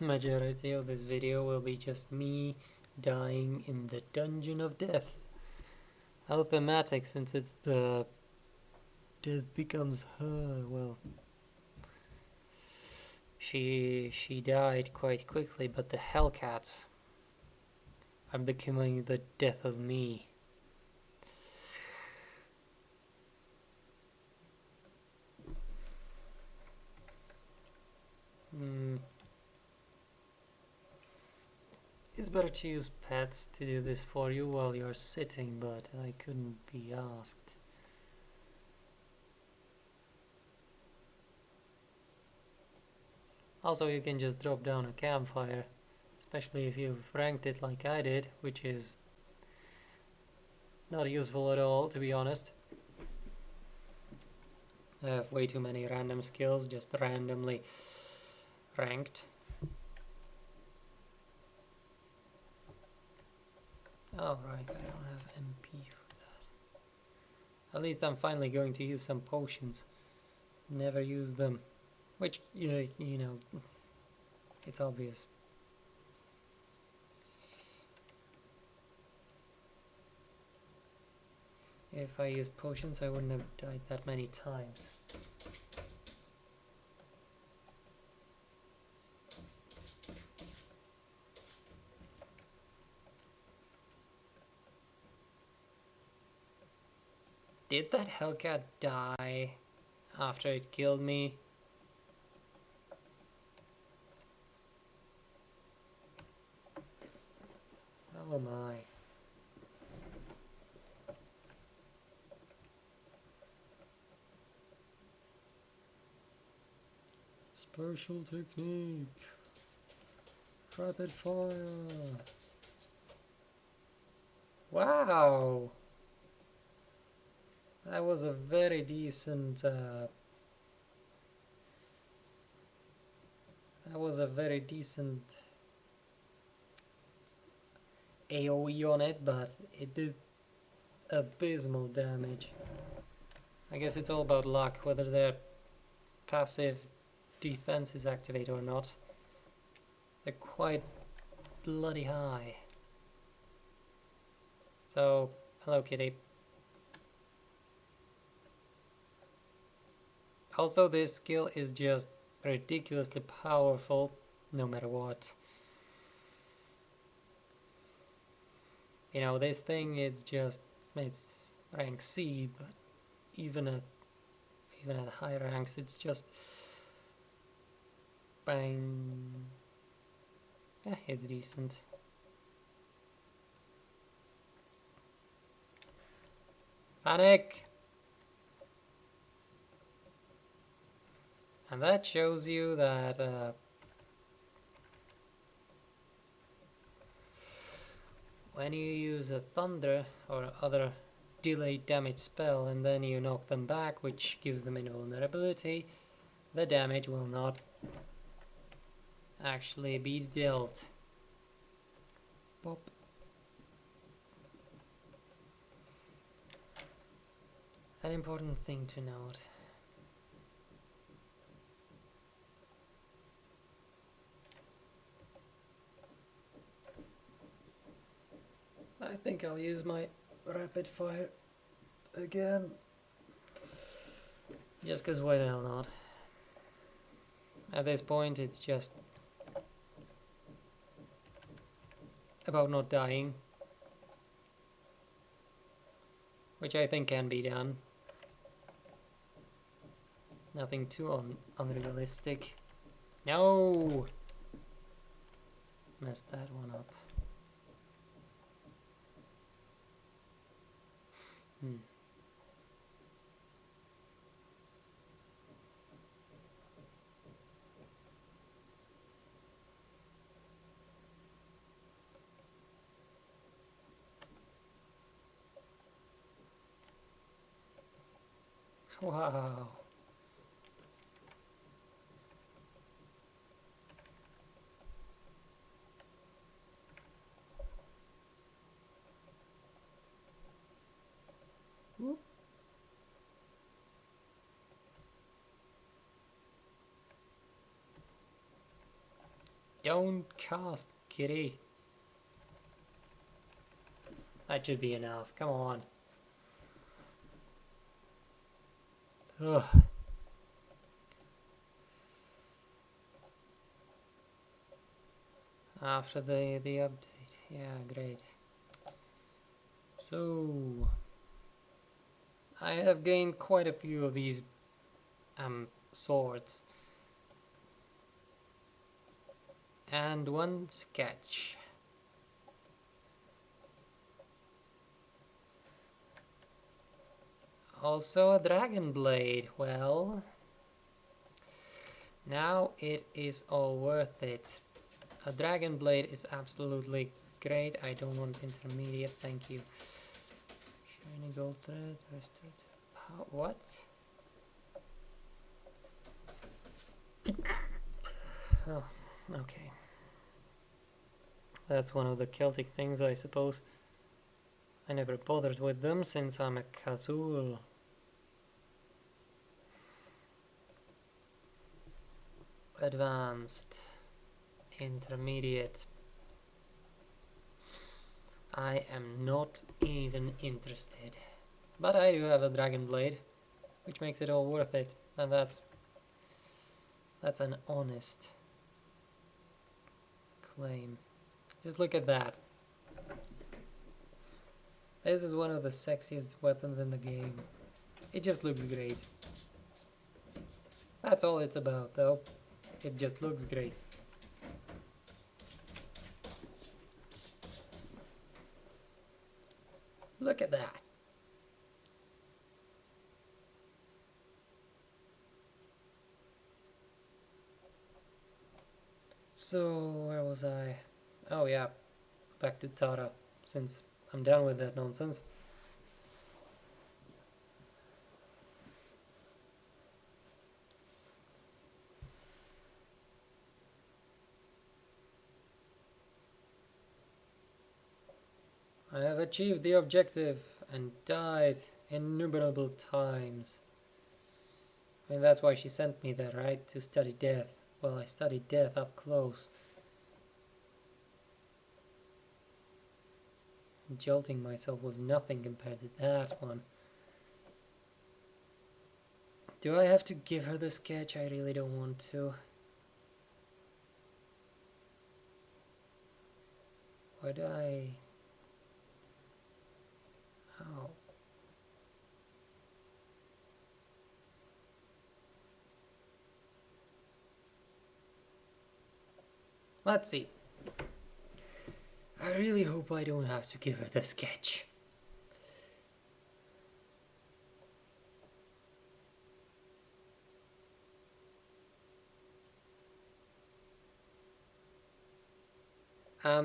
Majority of this video will be just me dying in the dungeon of death. How thematic, since it's the death becomes her. Well, she died quite quickly, but the Hellcats are becoming the death of me. It's better to use pets to do this for you while you're sitting, but I couldn't be asked. Also, you can just drop down a campfire, especially if you've ranked it like I did, which is not useful at all, to be honest. I have way too many random skills, just randomly ranked. Oh right, I don't have MP for that. At least I'm finally going to use some potions. Never use them. Which, you know, it's obvious. If I used potions, I wouldn't have died that many times. Did that Hellcat die after it killed me? Oh my. Special technique. Rapid fire. Wow. That was a very decent. That was a very decent AoE on it, but it did abysmal damage. I guess it's all about luck, whether their passive defense is activated or not. They're quite bloody high. So, hello kitty. Also, this skill is just ridiculously powerful, no matter what. You know, this thing it's rank C, but even at high ranks, it's just bang. Yeah, it's decent. Panic! And that shows you that when you use a thunder or other delayed damage spell and then you knock them back, which gives them invulnerability, the damage will not actually be dealt. Pop. An important thing to note. I think I'll use my rapid fire again. Just cause why the hell not? At this point it's just about not dying, which I think can be done. Nothing too unrealistic. No! Messed that one up. Wow. Whoop. Don't cast, kitty. That should be enough. Come on. Ugh. After the update. Yeah, great. So I have gained quite a few of these swords. And one sketch. Also a dragon blade. Well, now it is all worth it. A dragon blade is absolutely great. I don't want intermediate, thank you. Shiny gold thread, restored. What? Oh, okay. That's one of the Celtic things, I suppose. I never bothered with them since I'm a Khazul. Advanced. Intermediate. I am not even interested. But I do have a dragon blade, which makes it all worth it. And that's an honest claim. Just look at that. This is one of the sexiest weapons in the game. It just looks great. That's all it's about, though. It just looks great. Look at that. So, where was I? Oh yeah, back to Tara, since I'm done with that nonsense. I have achieved the objective and died innumerable times. I mean, that's why she sent me there, right? To study death. Well, I studied death up close. Jolting myself was nothing compared to that one. Do I have to give her the sketch? I really don't want to. Would I... How? Let's see. I really hope I don't have to give her the sketch.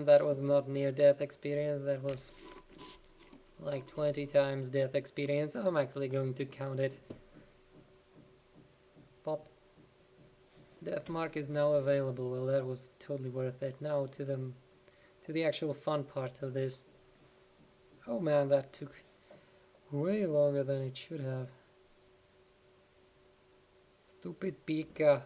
That was not near-death experience, that was like 20 times death experience. I'm actually going to count it. Pop. Death mark is now available. Well, that was totally worth it. Now to the actual fun part of this. Oh man, that took way longer than it should have. Stupid Pika.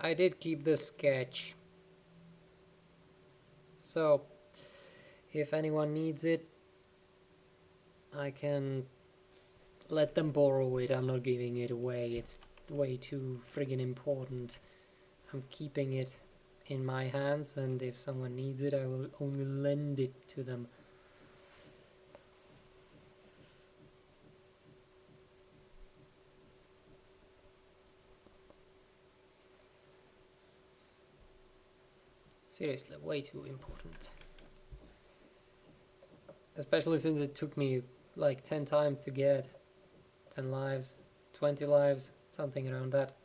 I did keep the sketch. So, if anyone needs it, I can let them borrow it. I'm not giving it away. It's way too friggin' important. I'm keeping it in my hands, and if someone needs it, I will only lend it to them. Seriously, way too important. Especially since it took me like 10 times to get 10 lives, 20 lives, something around that.